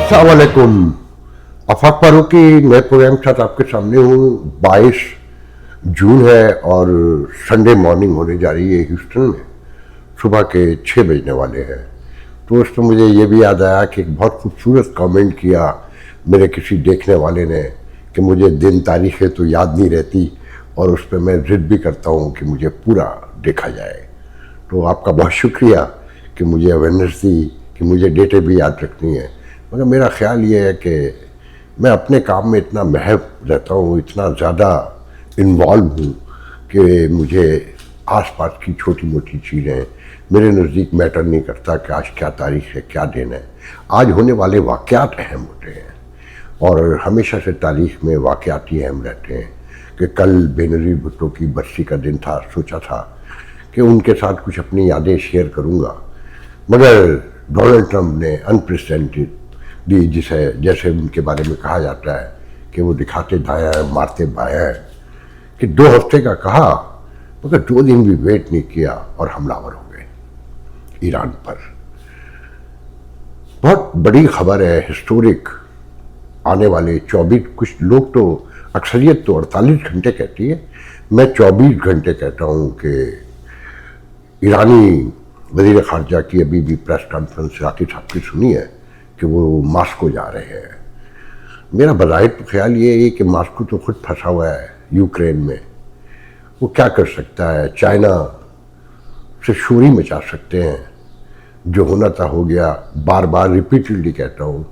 अस्सलाम वालेकुम। आफाक फारूकी नए प्रोग्राम के साथ आपके सामने हूँ। 22 जून है और संडे मॉर्निंग होने जा रही है ह्यूस्टन में। सुबह के 6 बजने वाले हैं। तो उसमें मुझे ये भी याद आया कि एक बहुत खूबसूरत कमेंट किया मेरे किसी देखने वाले ने कि मुझे दिन तारीखें तो याद नहीं रहती और उस पर मैं जिद भी करता हूँ कि मुझे पूरा देखा जाए। तो आपका बहुत शुक्रिया कि मुझे अवेयरनेस दी कि मुझे डेटें भी याद रखनी है। मगर मेरा ख्याल ये है कि मैं अपने काम में इतना महव रहता हूँ, इतना ज़्यादा इन्वॉल्व हूँ कि मुझे आसपास की छोटी मोटी चीज़ें मेरे नज़दीक मैटर नहीं करता कि आज क्या तारीख है, क्या दिन है। आज होने वाले वाक़यात अहम होते हैं और हमेशा से तारीख में वाक़यात ही अहम रहते हैं। कि कल बेनज़ीर भुट्टो की बरसी का दिन था, सोचा था कि उनके साथ कुछ अपनी यादें शेयर करूँगा, मगर डोनाल्ड ट्रंप ने अनप्रेसिडेंटेड दी, जिसे जैसे उनके बारे में कहा जाता है कि वो दिखाते दायां है मारते बायां है, कि 2 हफ्ते का कहा मगर 2 दिन भी वेट नहीं किया और हमलावर हो गए ईरान पर। बहुत बड़ी खबर है, हिस्टोरिक। आने वाले 24, कुछ लोग तो अक्सरियत तो 48 घंटे कहती है, मैं 24 घंटे कहता हूँ कि ईरानी वज़ीर ख़ारजा की अभी भी प्रेस कॉन्फ्रेंस राकी साहब की सुनी है कि वो मास्को जा रहे हैं। मेरा बज़ाहिर तो ख्याल ये है कि मास्को तो खुद फंसा हुआ है यूक्रेन में, वो क्या कर सकता है। चाइना से शोरी मचा सकते हैं, जो होना था हो गया। बार बार रिपीटेडली कहता हूँ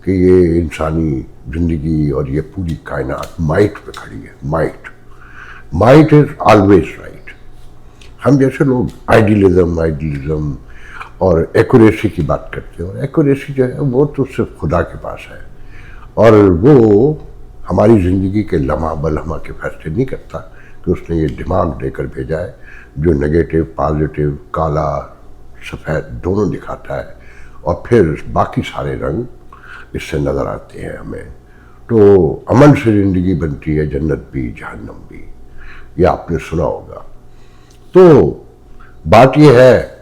कि ये इंसानी ज़िंदगी और ये पूरी कायनात माइट पे खड़ी है। Might is always right. हम जैसे लोग आइडियलिज्म और एक्यूरेसी की बात करते हैं, और एक्यूरेसी जो है वो तो सिर्फ खुदा के पास है, और वो हमारी ज़िंदगी के लम्हा बलम्हा के फैसले नहीं करता कि उसने ये दिमाग देकर भेजा है जो नेगेटिव पॉजिटिव काला सफ़ेद दोनों दिखाता है, और फिर बाकी सारे रंग इससे नज़र आते हैं हमें। तो अमन से ज़िंदगी बनती है, जन्नत भी जहन्नम भी, ये आपने सुना होगा। तो बात ये है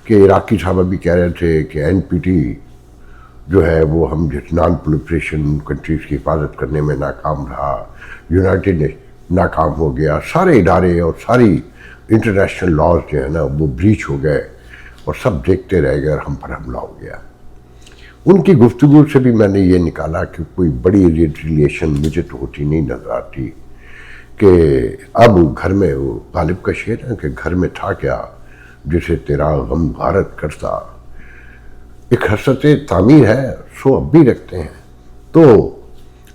कि इराकी साहब अभी कह रहे थे कि NPT जो है वो हम जिस नॉन प्रोलिफरेशन कंट्रीज़ की हिफाजत करने में नाकाम रहा, यूनाइटेड नेशन नाकाम हो गया, सारे इदारे और सारी इंटरनेशनल लॉज जो है ना वो ब्रीच हो गए और सब देखते रह गए और हम पर हमला हो गया। उनकी गुफ्तगू से भी मैंने ये निकाला कि कोई बड़ी रिलेशन मुझे तो होती नहीं नजर आती, कि अब घर में वो गालिब का शेर है कि घर में था क्या जिसे तेरा गम गारत करता। एक हसरत तामीर है, सो अब भी रखते हैं। तो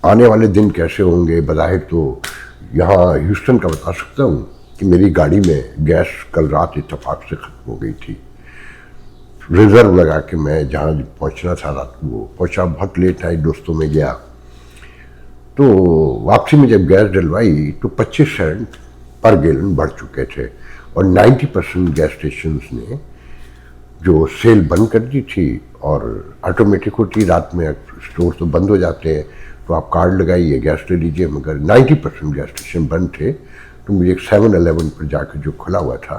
आने वाले दिन कैसे होंगे, बज़ाहिर तो यहाँ ह्यूस्टन का बता सकता हूँ कि मेरी गाड़ी में गैस कल रात इत्तेफाक से ख़त्म हो गई थी। रिज़र्व लगा के मैं जहाँ पहुँचना था रात को वो पहुँचा, बहुत लेट नाइट दोस्तों में गया। तो वापसी में जब गैस डलवाई तो 25 सेंट पर गैलन बढ़ चुके थे, और 90% गैस स्टेशंस ने जो सेल बंद कर दी थी, और ऑटोमेटिक होती रात में स्टोर तो बंद हो जाते हैं, तो आप कार्ड लगाइए गैस ले लीजिए, मगर 90% गैस स्टेशन बंद थे। तो मुझे एक 7-Eleven पर जाकर जो खुला हुआ था,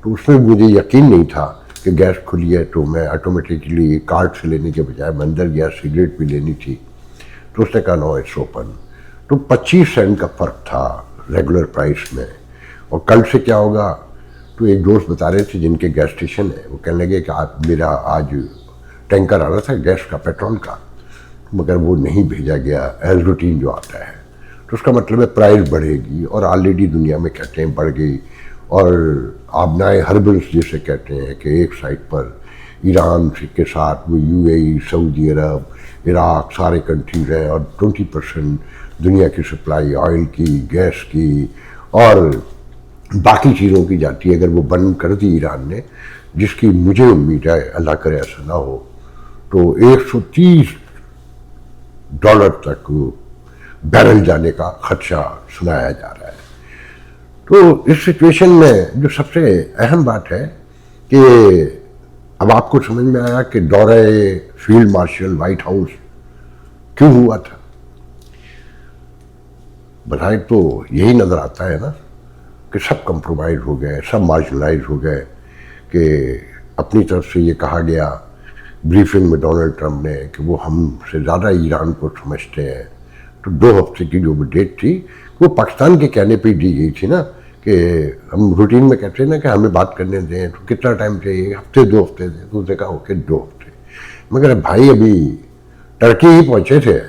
तो उसमें मुझे यकीन नहीं था कि गैस खुली है, तो मैं ऑटोमेटिकली कार्ड से लेने के बजाय मैं अंदर गया, सिगरेट भी लेनी थी, तो उसने कहा नो इट्स ओपन। तो 25 सेंट का फ़र्क था रेगुलर प्राइस में। और कल से क्या होगा, तो एक दोस्त बता रहे थे जिनके गैस स्टेशन है, वो कहने लगे कि आप मेरा आज टैंकर आ रहा था गैस का, पेट्रोल का, मगर वो नहीं भेजा गया एज रूटीन जो आता है। तो उसका मतलब है प्राइस बढ़ेगी, और ऑलरेडी दुनिया में कहते हैं बढ़ गई। और आबनाए हर्बल्स जिसे कहते हैं कि एक साइड पर ईरान के साथ वो UAE, सऊदी अरब, इराक सारे कंट्रीज हैं, और 20% दुनिया की सप्लाई ऑयल की, गैस की और बाकी चीज़ों की जाती है। अगर वो बंद कर दी ईरान ने, जिसकी मुझे उम्मीद है अल्लाह करे ऐसा ना हो, तो $130 तक बैरल जाने का खदशा सुनाया जा रहा है। तो इस सिचुएशन में जो सबसे अहम बात है कि अब आपको समझ में आया कि दौरे फील्ड मार्शल व्हाइट हाउस क्यों हुआ था। बधाई तो यही नज़र आता है ना कि सब कंप्रोमाइज हो गए, सब मार्जिनलाइज हो गए, कि अपनी तरफ से ये कहा गया ब्रीफिंग में डोनाल्ड ट्रंप ने कि वो हमसे ज़्यादा ईरान को समझते हैं, तो 2 हफ्ते की जो डेट थी वो पाकिस्तान के कहने पे दी गई थी ना, कि हम रूटीन में कहते हैं ना कि हमें बात करने दें, तो कितना टाइम चाहिए, हफ्ते 2 हफ्ते दें, तो उसने कहा ओके 2 हफ्ते। मगर भाई अभी टर्की ही पहुँचे थे,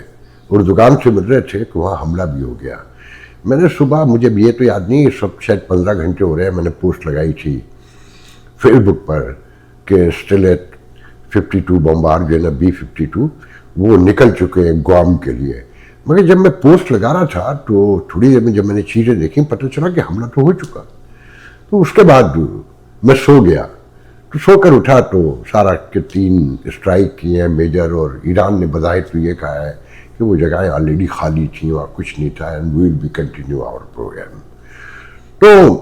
उर्दुगान से मिल रहे थे कि वहाँ हमला भी हो गया। मैंने सुबह, मुझे ये तो याद नहीं, इस वक्त शायद 15 घंटे हो रहे हैं, मैंने पोस्ट लगाई थी फेसबुक पर कि स्टिल एट 52 बम्बार जो है ना B-52 वो निकल चुके हैं गुआम के लिए। मगर जब मैं पोस्ट लगा रहा था तो थोड़ी देर में जब मैंने चीज़ें देखी पता चला कि हमला तो हो चुका। तो उसके बाद मैं सो गया, तो सोकर उठा तो सारा के 3 स्ट्राइक किए हैं मेजर, और ईरान ने बज़ाहिर तो ये कहा है कि वो जगहें ऑलरेडी खाली थी, वहाँ कुछ नहीं था, and we will be continue our program. तो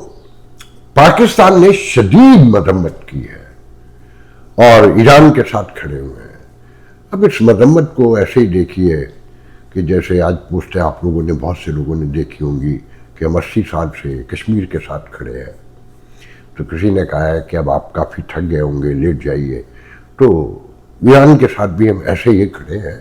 पाकिस्तान ने शदीद मरम्मत की है और ईरान के साथ खड़े हुए हैं। अब इस मरम्मत को ऐसे ही देखिए कि जैसे आज पोस्टें आप लोगों ने, बहुत से लोगों ने देखी होंगी कि हम 80 साल से कश्मीर के साथ खड़े हैं। तो किसी ने कहा है कि अब आप काफ़ी थक गए होंगे, लेट जाइए। तो ईरान के साथ भी हम ऐसे ही खड़े हैं।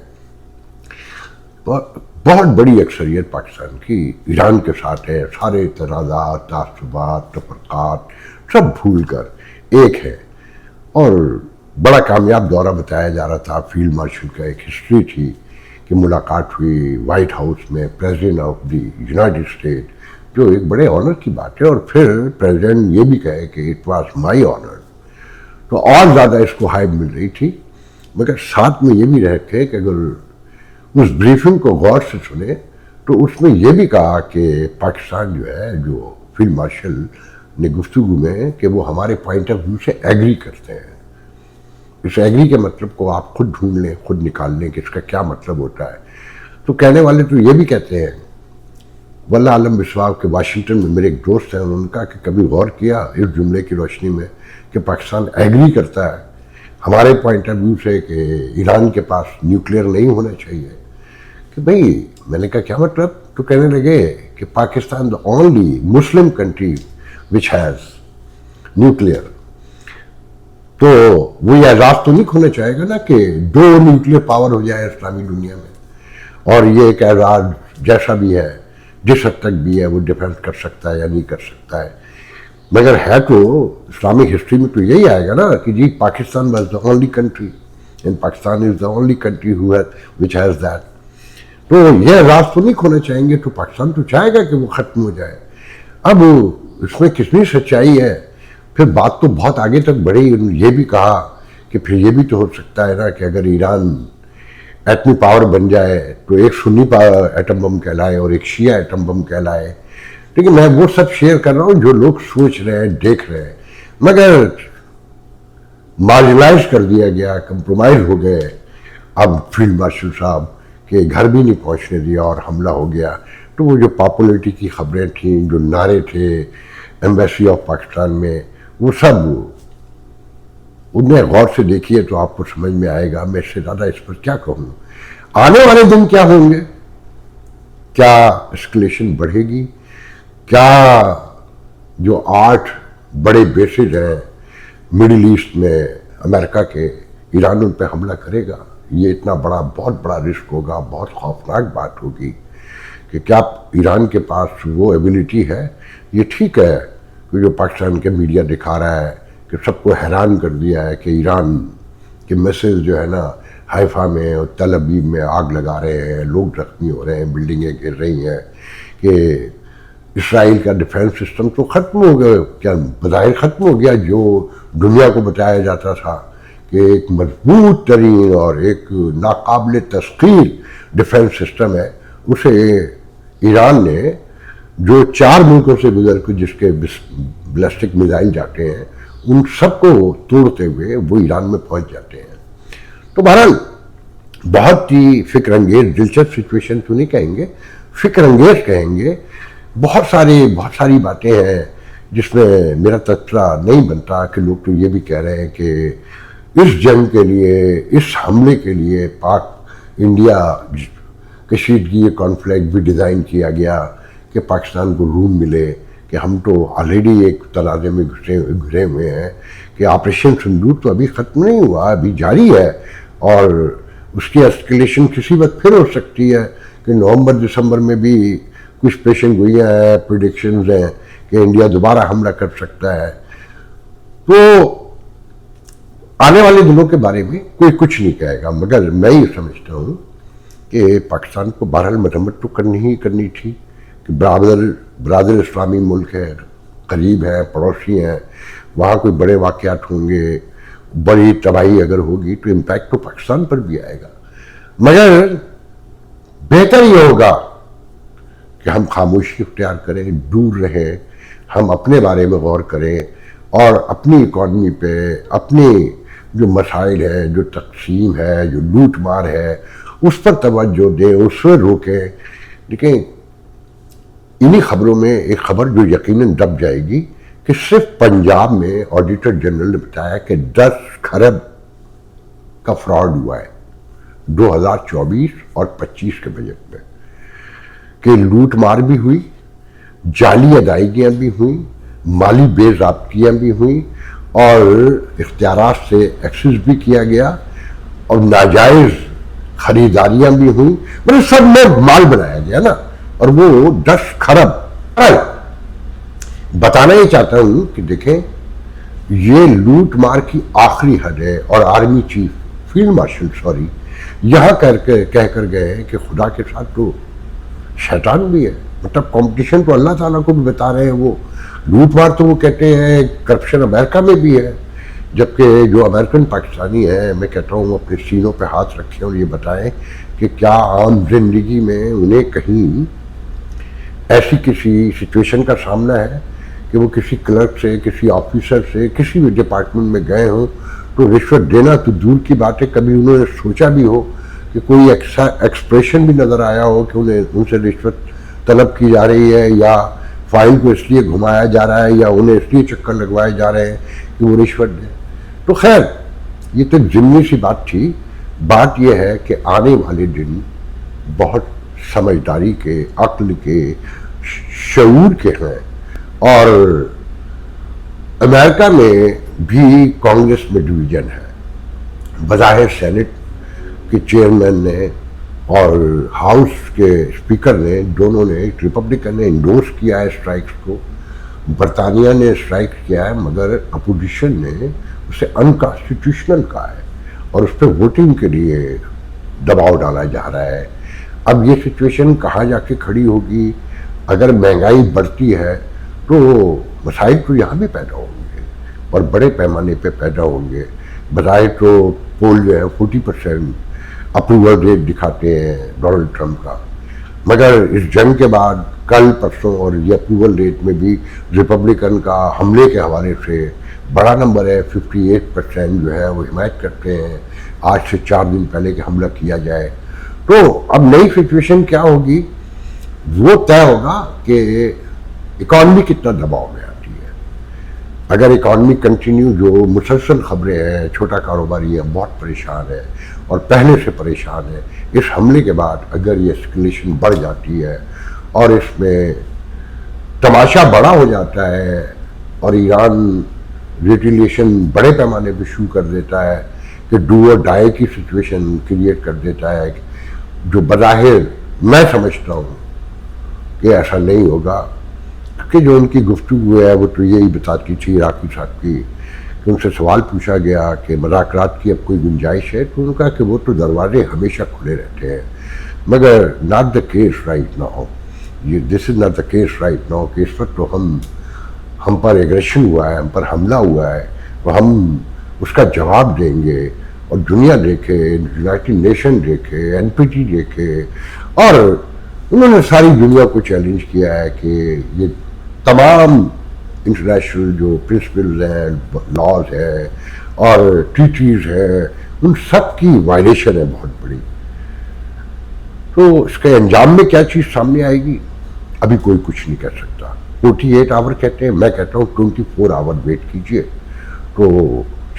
बहुत बड़ी अक्सरियत पाकिस्तान की ईरान के साथ है, सारे तनाज़ात, तासुबात, तफरक़ात सब भूल कर एक है। और बड़ा कामयाब दौरा बताया जा रहा था, फील्ड मार्शल का एक हिस्ट्री थी कि मुलाकात हुई वाइट हाउस में president of the United state, जो एक बड़े ऑनर की बात है। और फिर प्रेसिडेंट ये भी कहे कि इट वाज माय ऑनर, तो और ज़्यादा इसको हाइप मिल रही थी। मगर साथ में ये भी रखे कि अगर उस ब्रीफिंग को गौर से सुने तो उसमें यह भी कहा कि पाकिस्तान जो है, जो फील्ड मार्शल ने गुफ्तगू में, कि वो हमारे पॉइंट ऑफ व्यू से एग्री करते हैं। इस एग्री के मतलब को आप खुद ढूंढ लें, खुद निकाल लें कि इसका क्या मतलब होता है। तो कहने वाले तो ये भी कहते हैं, वल्लाह आलम बिस्वाब के वाशिंगटन में मेरे एक दोस्त हैं, उन्होंने कहा कि कभी गौर किया इस जुमले की रोशनी में कि पाकिस्तान एग्री करता है हमारे पॉइंट ऑफ व्यू से कि ईरान के पास न्यूक्लियर नहीं होना चाहिए। कि भाई, मैंने कहा क्या मतलब? तो कहने लगे कि Pakistan the only Muslim country which has nuclear. तो वो ये एजाज तो नहीं खोना चाहेगा ना कि 2 न्यूक्लियर पावर हो जाए इस्लामी दुनिया में। और ये एक एजाज जैसा भी है, जिस हद तक भी है, वो डिफेंस कर सकता है या नहीं कर सकता है। मगर है तो इस्लामिक हिस्ट्री में तो यही आएगा ना कि जी Pakistan was the only country, and Pakistan is the only country who has which has that. तो ये एजाज तो नहीं खोना चाहेंगे, तो पाकिस्तान तो चाहेगा कि वो ख़त्म हो जाए। अब इसमें कितनी सच्चाई है? फिर बात तो बहुत आगे तक बढ़ी। ये भी कहा कि फिर ये भी तो हो सकता है ना कि अगर ईरान एटमी पावर बन जाए तो एक सुन्नी एटम बम कहलाए और एक शिया एटम बम कहलाए। लेकिन मैं वो सब शेयर कर रहा हूँ जो लोग सोच रहे हैं, देख रहे हैं। मगर मार्जिनलाइज कर दिया गया, कंप्रोमाइज हो गए। अब फील्ड मार्शल साहब के घर भी नहीं पहुँचने दिया और हमला हो गया। तो वो जो पॉपुलरिटी की खबरें थीं, जो नारे थे एम्बेसी ऑफ पाकिस्तान में, वो सब उन्हें गौर से देखिए तो आपको समझ में आएगा। मैं इससे ज़्यादा इस पर क्या कहूँ। आने वाले दिन क्या होंगे? क्या एस्केलेशन बढ़ेगी? क्या जो 8 बड़े बेसिस हैं मिडिल ईस्ट में अमेरिका के, ईरान उन पर हमला करेगा? ये इतना बड़ा, बहुत बड़ा रिस्क होगा, बहुत खौफनाक बात होगी कि क्या ईरान के पास वो एबिलिटी है। ये ठीक है कि जो पाकिस्तान के मीडिया दिखा रहा है कि सबको हैरान कर दिया है कि ईरान के मिसाइल जो है ना हाइफा में और तल अबीब में आग लगा रहे हैं, लोग जख्मी हो रहे हैं, बिल्डिंगें गिर रही हैं, कि इसराइल का डिफेंस सिस्टम तो ख़त्म हो गया। क्या बज़ाहिर ख़त्म हो गया? जो दुनिया को बताया जाता था कि एक मजबूत तरीन और एक नाकाबिल तस्खीर डिफेंस सिस्टम है, उसे ईरान ने, जो 4 मुल्कों से गुजर कर जिसके बैलिस्टिक मिसाइल जाते हैं, उन सबको तोड़ते हुए वो ईरान में पहुंच जाते हैं। तो बहरहाल बहुत ही फिक्र अंगेज, दिलचस्प सिचुएशन तो नहीं कहेंगे, फिक्र अंगेज कहेंगे। बहुत सारी बातें हैं जिसमें मेरा तबसरा नहीं बनता कि लोग तो ये भी कह रहे हैं कि इस जंग के लिए, इस हमले के लिए पाक इंडिया कशीदगी, ये कॉन्फ्लिक्ट भी डिज़ाइन किया गया कि पाकिस्तान को रूम मिले کہ ہم تو آلریڈی ایک تنازع میں گھرے ہوئے ہیں کہ آپریشن سندور تو ابھی ختم نہیں ہوا، ابھی جاری ہے، اور اس کی اسکیلیشن کسی وقت پھر ہو سکتی ہے کہ نومبر دسمبر میں بھی کچھ پیشن گوئیاں ہیں، پریڈکشنز ہیں کہ انڈیا دوبارہ حملہ کر سکتا ہے. تو آنے والے دنوں کے بارے میں کوئی کچھ نہیں کہے گا، مگر میں یہ سمجھتا ہوں کہ پاکستان کو بہرحال مرمت تو کرنی تھی کہ برادر اسلامی ملک ہے، قریب ہے، پڑوسی ہیں، وہاں کوئی بڑے واقعات ہوں گے، بڑی تباہی اگر ہوگی تو امپیکٹ تو پاکستان پر بھی آئے گا. مگر بہتر یہ ہوگا کہ ہم خاموشی اختیار کریں، دور رہیں، ہم اپنے بارے میں غور کریں اور اپنی اکانومی پہ، اپنے جو مسائل ہیں، جو تقسیم ہے، جو لوٹ مار ہے، اس پر توجہ دیں، اس پر روکیں. دیکھیں انہی خبروں میں ایک خبر جو یقیناً دب جائے گی کہ صرف پنجاب میں آڈیٹر جنرل نے بتایا کہ 10 کھرب کا فراڈ ہوا ہے 2024 اور 25 کے بجٹ میں، کہ لوٹ مار بھی ہوئی، جعلی ادائیگیاں بھی ہوئیں، مالی بے ضابطگیاں بھی ہوئیں، اور اختیارات سے ایکسس بھی کیا گیا، اور ناجائز خریداریاں بھی ہوئیں، مطلب سب میں مال بنایا گیا نا. اور وہ 10 کھرب. بتانا یہ چاہتا ہوں کہ دیکھیں یہ لوٹ مار کی آخری حد ہے، اور آرمی چیف فیلڈ مارشل یہاں کہہ کر گئے ہیں کہ خدا کے ساتھ تو شیطان بھی ہے. مطلب کمپٹیشن تو اللہ تعالیٰ کو بھی بتا رہے ہیں. وہ لوٹ مار تو وہ کہتے ہیں کرپشن امریکہ میں بھی ہے، جبکہ جو امریکن پاکستانی ہیں میں کہتا ہوں اپنے سینوں پہ ہاتھ رکھیں اور یہ بتائیں کہ کیا عام زندگی میں انہیں کہیں ایسی کسی سچویشن کا سامنا ہے کہ وہ کسی کلرک سے، کسی آفیسر سے، کسی بھی ڈپارٹمنٹ میں گئے ہوں تو رشوت دینا تو دور کی بات ہے، کبھی انہوں نے سوچا بھی ہو کہ کوئی ایکسپریشن بھی نظر آیا ہو کہ انہیں ان سے رشوت طلب کی جا رہی ہے، یا فائل کو اس لیے گھمایا جا رہا ہے، یا انہیں اس لیے چکر لگوائے جا رہے ہیں کہ وہ رشوت دیں. تو خیر یہ تو ضمنی سی بات تھی. بات یہ ہے کہ آنے والے دن بہت سمجھداری کے، عقل کے، شعور کے ہیں، اور امریکہ میں بھی کانگریس میں ڈویژن ہے. بظاہر سینٹ کے چیئرمین نے اور ہاؤس کے اسپیکر نے، دونوں نے، ریپبلکن نے انڈورس کیا ہے اسٹرائکس کو، برطانیہ نے اسٹرائک کیا ہے، مگر اپوزیشن نے اسے انکانسٹیٹیوشنل کہا ہے اور اس پہ ووٹنگ کے لیے دباؤ ڈالا جا رہا ہے. اب یہ سچویشن کہاں جا کے کھڑی ہوگی؟ اگر مہنگائی بڑھتی ہے تو مسائل تو یہاں بھی پیدا ہوں گے، اور بڑے پیمانے پہ پیدا ہوں گے. بظاہر تو پول جو ہے 40% اپروول ریٹ دکھاتے ہیں ڈونلڈ ٹرمپ کا، مگر اس جنگ کے بعد کل پرسوں اور یہ اپروول ریٹ میں بھی ریپبلکن کا حملے کے حوالے سے بڑا نمبر ہے. 58% جو ہے وہ حمایت کرتے ہیں آج سے 4 دن پہلے کہ حملہ کیا جائے. تو اب نئی سچویشن کیا ہوگی وہ طے ہوگا کہ اکانومی کتنا دباؤ میں آتی ہے. اگر اکانومی کنٹینیو، جو مسلسل خبریں ہیں، چھوٹا کاروباری ہے بہت پریشان ہے اور پہلے سے پریشان ہے، اس حملے کے بعد اگر یہ اسکیلیشن بڑھ جاتی ہے اور اس میں تماشا بڑا ہو جاتا ہے اور ایران ریٹیلیشن بڑے پیمانے پہ شروع کر دیتا ہے کہ ڈو اور ڈائی کی سچویشن کریٹ کر دیتا ہے، جو بظاہر میں سمجھتا ہوں کہ ایسا نہیں ہوگا. کہ جو ان کی گفتگو ہے وہ تو یہی بتاتی تھی عراقی صاحب کی کہ ان سے سوال پوچھا گیا کہ مذاکرات کی اب کوئی گنجائش ہے، تو انہوں نے کہا کہ وہ تو دروازے ہمیشہ کھلے رہتے ہیں، مگر not the case right now. This is not the case right now کہ اس وقت تو ہم پر ایگریشن ہوا ہے، ہم پر حملہ ہوا ہے، تو ہم اس کا جواب دیں گے. اور دنیا دیکھے، یونائٹڈ نیشن دیکھے، NPT دیکھے، اور انہوں نے ساری دنیا کو چیلنج کیا ہے کہ یہ تمام انٹرنیشنل جو پرنسپلز ہیں، لاز ہے اور ٹریٹیز ہیں، ان سب کی وائلیشن ہے بہت بڑی. تو اس کے انجام میں کیا چیز سامنے آئے گی ابھی کوئی کچھ نہیں کہہ سکتا. 48 آور کہتے ہیں، میں کہتا ہوں 24 آور ویٹ کیجئے تو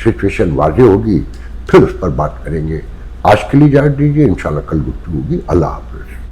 سچویشن واضح ہوگی، پھر اس پر بات کریں گے. آج کے لیے اجازت دیجیے، انشاءاللہ کل گفتگو ہوگی. اللہ حافظ.